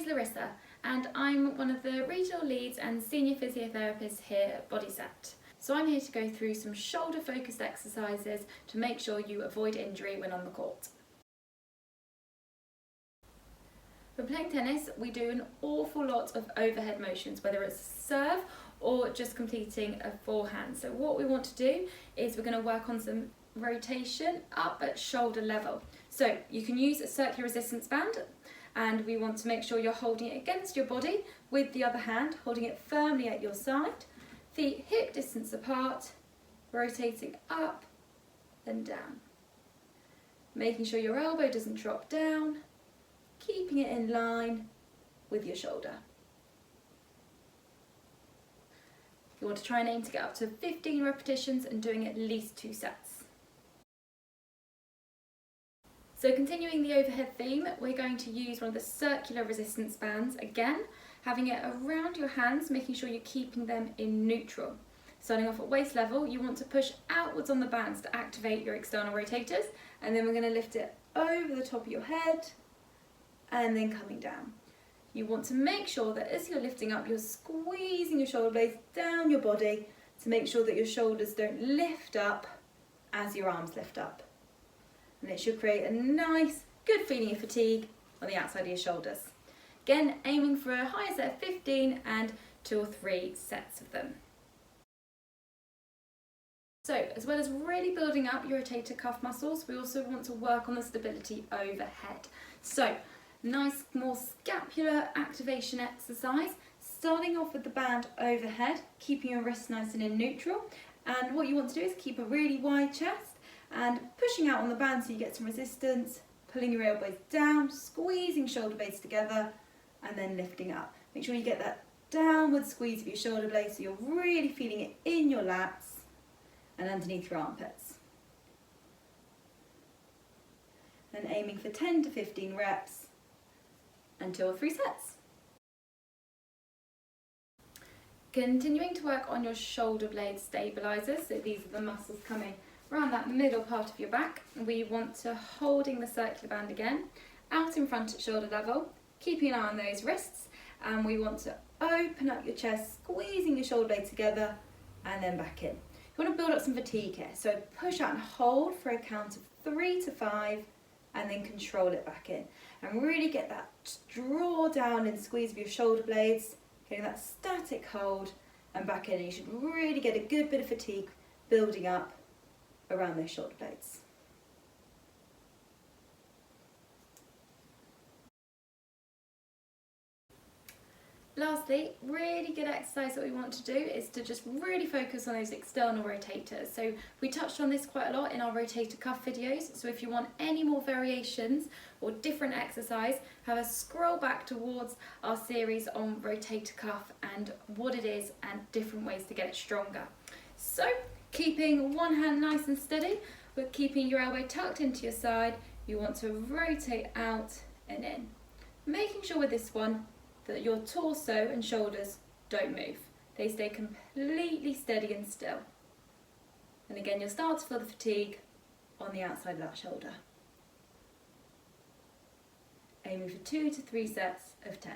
name's Larissa and I'm one of the regional leads and senior physiotherapists here at BodySet. So I'm here to go through some shoulder focused exercises to make sure you avoid injury when on the court. For playing tennis, we do an awful lot of overhead motions, whether it's a serve or just completing a forehand. So what we want to do is we're going to work on some rotation up at shoulder level. So you can use a circular resistance band, and we want to make sure you're holding it against your body with the other hand, holding it firmly at your side, feet hip distance apart, rotating up and down. Making sure your elbow doesn't drop down, keeping it in line with your shoulder. You want to try and aim to get up to 15 repetitions and doing at least 2 sets. So continuing the overhead theme, we're going to use one of the circular resistance bands again, having it around your hands, making sure you're keeping them in neutral. Starting off at waist level, you want to push outwards on the bands to activate your external rotators, and then we're going to lift it over the top of your head and then coming down. You want to make sure that as you're lifting up, you're squeezing your shoulder blades down your body to make sure that your shoulders don't lift up as your arms lift up. And it should create a nice, good feeling of fatigue on the outside of your shoulders. Again, aiming for a higher set of 15 and 2 or 3 sets of them. So, as well as really building up your rotator cuff muscles, we also want to work on the stability overhead. So, nice, more scapular activation exercise, starting off with the band overhead, keeping your wrists nice and in neutral. And what you want to do is keep a really wide chest and pushing out on the band so you get some resistance, pulling your elbows down, squeezing shoulder blades together, and then lifting up. Make sure you get that downward squeeze of your shoulder blades so you're really feeling it in your lats and underneath your armpits. Then aiming for 10 to 15 reps and 2 or 3 sets. Continuing to work on your shoulder blade stabilizers, so these are the muscles coming around that middle part of your back. We want to holding the circular band again, out in front at shoulder level, keeping an eye on those wrists, and we want to open up your chest, squeezing your shoulder blade together and then back in. You want to build up some fatigue here, so push out and hold for a count of 3 to 5 and then control it back in. And really get that draw down and squeeze of your shoulder blades, getting that static hold and back in. And you should really get a good bit of fatigue building up around those shoulder blades. Lastly, really good exercise that we want to do is to just really focus on those external rotators. So we touched on this quite a lot in our rotator cuff videos. So if you want any more variations or different exercise, have a scroll back towards our series on rotator cuff and what it is and different ways to get it stronger. So keeping one hand nice and steady, but keeping your elbow tucked into your side, you want to rotate out and in. Making sure with this one that your torso and shoulders don't move. They stay completely steady and still. And again, you'll start to feel the fatigue on the outside of that shoulder. Aiming for 2 to 3 sets of 10.